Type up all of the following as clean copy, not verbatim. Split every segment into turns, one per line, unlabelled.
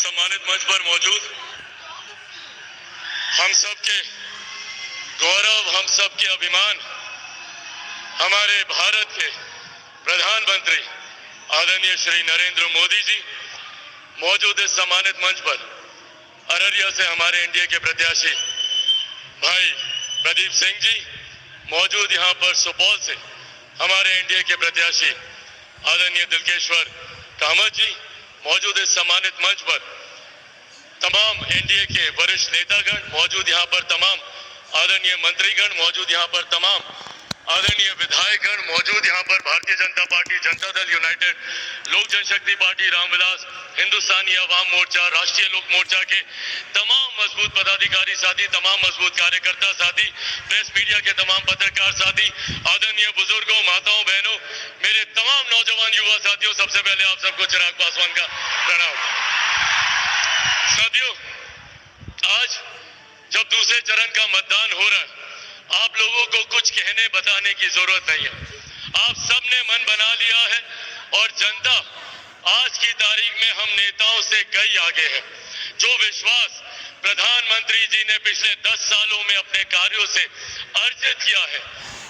सम्मानित मंच पर मौजूद हम सब के गौरव, हम सब के अभिमान, हमारे भारत के प्रधानमंत्री आदरणीय श्री नरेंद्र मोदी जी मौजूद इस सम्मानित मंच पर अररिया से हमारे एनडीए के प्रत्याशी भाई प्रदीप सिंह जी, मौजूद यहाँ पर सुपौल से हमारे एनडीए के प्रत्याशी आदरणीय दिलकेश्वर कामत जी, मौजूद इस सम्मानित मंच पर तमाम एनडीए के वरिष्ठ नेतागण मौजूद, यहाँ पर तमाम आदरणीय मंत्रीगण मौजूद, यहाँ पर तमाम आदरणीय विधायकगण मौजूद, यहाँ पर भारतीय जनता पार्टी, जनता दल यूनाइटेड, लोक जनशक्ति पार्टी, रामविलास, हिंदुस्तानी अवाम मोर्चा, राष्ट्रीय लोक मोर्चा के तमाम मजबूत पदाधिकारी साथी, तमाम मजबूत कार्यकर्ता साथी, प्रेस मीडिया के तमाम पत्रकार साथी, आदरणीय बुजुर्गों, माताओं, बहनों, मेरे तमाम नौजवान युवा साथियों, सबसे पहले आप सबको चिराग पासवान का प्रणाम। साथियों, आज जब दूसरे चरण का मतदान हो रहा है, आप लोगों को कुछ कहने बताने की जरूरत नहीं है। आप सबने मन बना लिया है और जनता आज की तारीख में हम नेताओं से कई आगे है। जो विश्वास प्रधानमंत्री जी ने पिछले 10 सालों में अपने कार्यों से अर्जित किया है,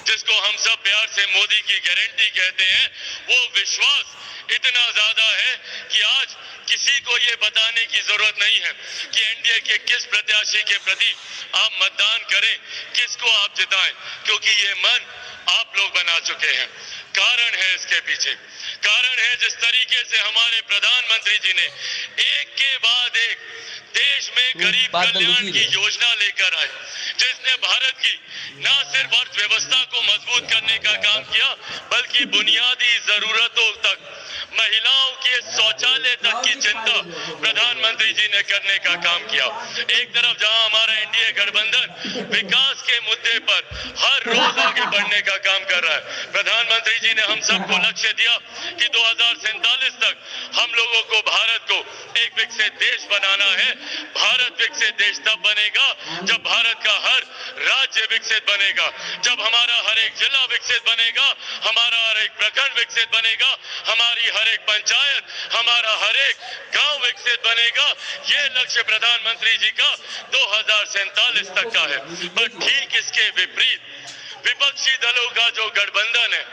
जिसको हम सब प्यार से मोदी की गारंटी कहते हैं, वो विश्वास इतना ज्यादा है कि आज किसी को ये बताने की जरूरत नहीं है कि एनडीए के किस प्रत्याशी के प्रति आप मतदान करें, किसको आप जिताएं, क्योंकि ये मन आप लोग बना चुके हैं। कारण है इसके पीछे, कारण है जिस तरीके से हमारे प्रधानमंत्री जी ने एक के बाद एक देश में गरीब कल्याण की योजना लेकर आए, जिसने भारत की न सिर्फ अर्थव्यवस्था को मजबूत करने का काम किया, बल्कि बुनियादी जरूरतों तक, महिलाओं के शौचालय तक की चिंता प्रधानमंत्री जी ने करने का काम किया। एक तरफ जहां हमारा एनडीए गठबंधन विकास के मुद्दे पर हर रोज आगे बढ़ने का काम कर रहा है, प्रधानमंत्री जी ने हम सबको लक्ष्य दिया कि 2047 तक हम लोगों को भारत को एक विकसित देश बनाना है। भारत विकसित देश तब बनेगा जब भारत का हर राज्य विकसित बनेगा, जब हमारा हर एक जिला विकसित बनेगा, हमारा हर एक प्रखंड विकसित बनेगा, हमारी हर एक पंचायत, हमारा हर एक गांव विकसित बनेगा। ये लक्ष्य प्रधानमंत्री जी का 2047 तक का है। पर ठीक इसके विपरीत विपक्षी दलों का जो गठबंधन है,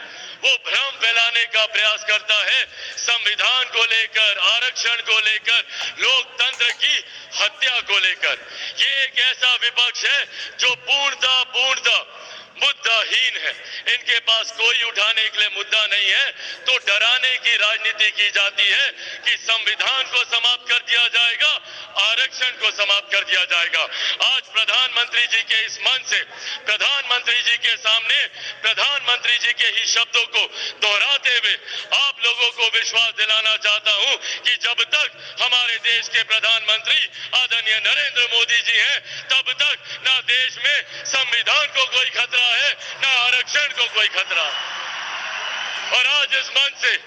वो भ्रम फैलाने का प्रयास करता है, संविधान को लेकर, आरक्षण को लेकर, लोकतंत्र की हत्या को लेकर। ये एक ऐसा विपक्ष है जो पूर्णतः मुद्दाहीन है। इनके पास कोई उठाने के लिए मुद्दा नहीं है, तो डराने की राजनीति की जाती है कि संविधान को समाप्त कर दिया जाएगा, आरक्षण को समाप्त कर दिया जाएगा। आज प्रधानमंत्री जी के इस मन से, प्रधानमंत्री जी के सामने, प्रधानमंत्री जी के ही शब्दों को दोहराते हुए आप लोगों को विश्वास दिलाना चाहता हूं कि जब तक हमारे देश के प्रधानमंत्री आदरणीय नरेंद्र मोदी जी हैं, तब तक ना देश में संविधान को कोई खतरा है, ना आरक्षण को कोई खतरा। और आज इस मंच से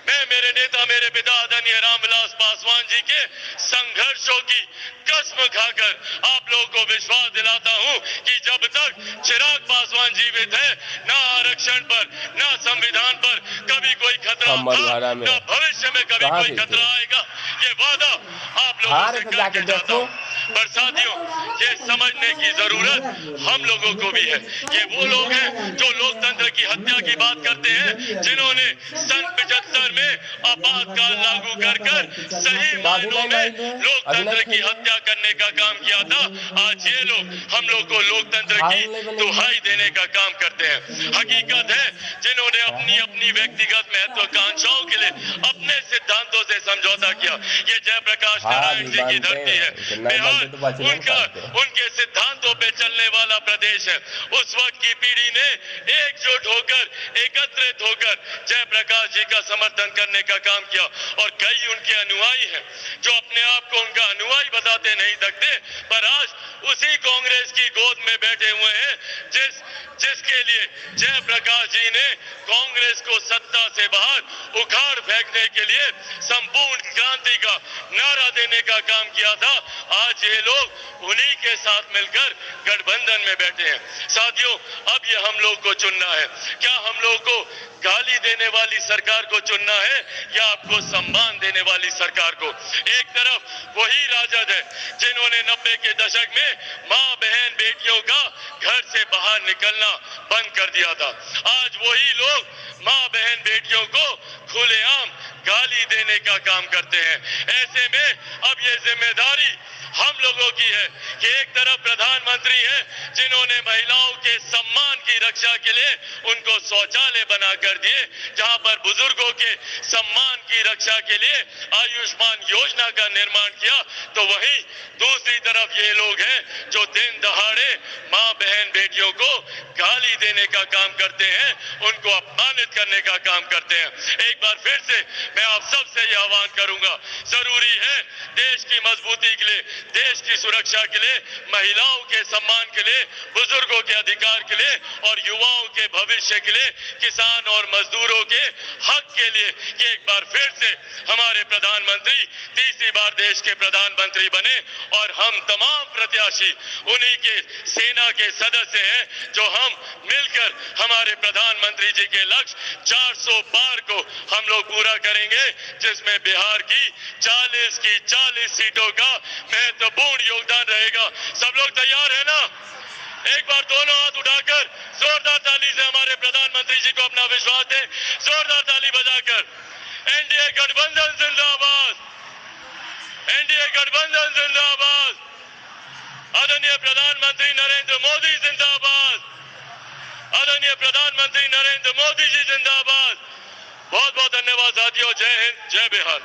मैं मेरे नेता, मेरे पिता आदरणीय रामविलास पासवान जी के संघर्षों की कसम खाकर आप लोगों को विश्वास दिलाता हूं कि जब तक चिराग पासवान जीवित है, ना आरक्षण पर, ना संविधान पर कभी कोई खतरा था, ना भविष्य में कभी कोई खतरा आएगा। ये वादा आप लोगों से करके जाता हूं। पर साथियों, ये समझने की जरूरत हम लोगों को भी है। ये वो लोग हैं जो लोकतंत्र की हत्या की बात करते हैं, जिन्होंने सन 75 में आपातकाल लागू कर सही मायनों में लोकतंत्र की हत्या करने का काम किया था। आज ये लोग हम लोग को लोकतंत्र की दुहाई देने का काम करते हैं। हकीकत है, जिन्होंने अपनी अपनी व्यक्तिगत महत्वाकांक्षाओं के लिए अपने सिद्धांतों से समझौता किया, ये जयप्रकाश नारायण जी की धरती है, बिहार उनके सिद्धांतों पे चलने वाला प्रदेश है। उस वक्त की पीढ़ी ने एकजुट होकर, एकत्रित होकर जयप्रकाश जी का समर्थन करने का काम किया। और कई उनके अनुयायी हैं जो अपने आप को उनका अनुयायी बताते नहीं सकते, पर आज उसी कांग्रेस की गोद में बैठे हुए हैं जिसके लिए जयप्रकाश जी ने कांग्रेस को सत्ता से बाहर उखाड़ फेंकने के लिए संपूर्ण शांति का नारा देने का काम किया था, आज ये लोग उन्हीं के साथ मिलकर गठबंधन में बैठे हैं। साथियों, अब ये हम लोग को चुनना है, क्या हम लोग को गाली देने वाली सरकार को चुनना है या आपको सम्मान देने वाली सरकार को। एक तरफ वही राजद है जिन्होंने 90 के दशक में मां बहन बेटियों का घर से बाहर निकलना बंद कर दिया था। आज वही लोग मां बहन बेटियों को खुलेआम गाली देने का काम करते हैं। ऐसे में अब ये जिम्मेदारी हम लोगों की है कि एक तरफ प्रधानमंत्री है जिन्होंने महिलाओं के सम्मान की रक्षा के लिए उनको शौचालय बना कर दिए, जहां पर बुजुर्गों के सम्मान की रक्षा के लिए आयुष्मान योजना का निर्माण किया, तो वहीं दूसरी तरफ ये लोग हैं जो दिन दहाड़े मां बहन बेटियों को गाली देने का काम करते हैं, उनको अपमानित करने का काम करते हैं। एक बार फिर से मैं आप सबसे ये आह्वान करूंगा, जरूरी है देश की मजबूती के लिए, देश की सुरक्षा के लिए, महिलाओं के सम्मान के लिए, बुजुर्गों के अधिकार के लिए और युवाओं के भविष्य के लिए, किसान और मजदूरों के हक के लिए कि एक बार फिर से हमारे प्रधानमंत्री तीसरी बार देश के प्रधानमंत्री बने और हम तमाम प्रत्याशी उन्हीं के सेना के सदस्य हैं जो हम मिलकर हमारे प्रधानमंत्री जी के लक्ष्य 400 पार को हम लोग पूरा करेंगे, जिसमें बिहार की 40 सीटों का महत्वपूर्ण योगदान रहेगा। सब लोग तैयार है ना? एक बार दोनों हाथ उठाकर जोरदार ताली से हमारे प्रधानमंत्री जी को अपना विश्वास दें। जोरदार ताली बजाकर। एनडीए गठबंधन जिंदाबाद, एनडीए गठबंधन जिंदाबाद, आदरणीय प्रधानमंत्री नरेंद्र मोदी जिंदाबाद, आदरणीय प्रधानमंत्री नरेंद्र मोदी जी जिंदाबाद। बहुत बहुत धन्यवाद साथियों। जय हिंद, जय बिहार।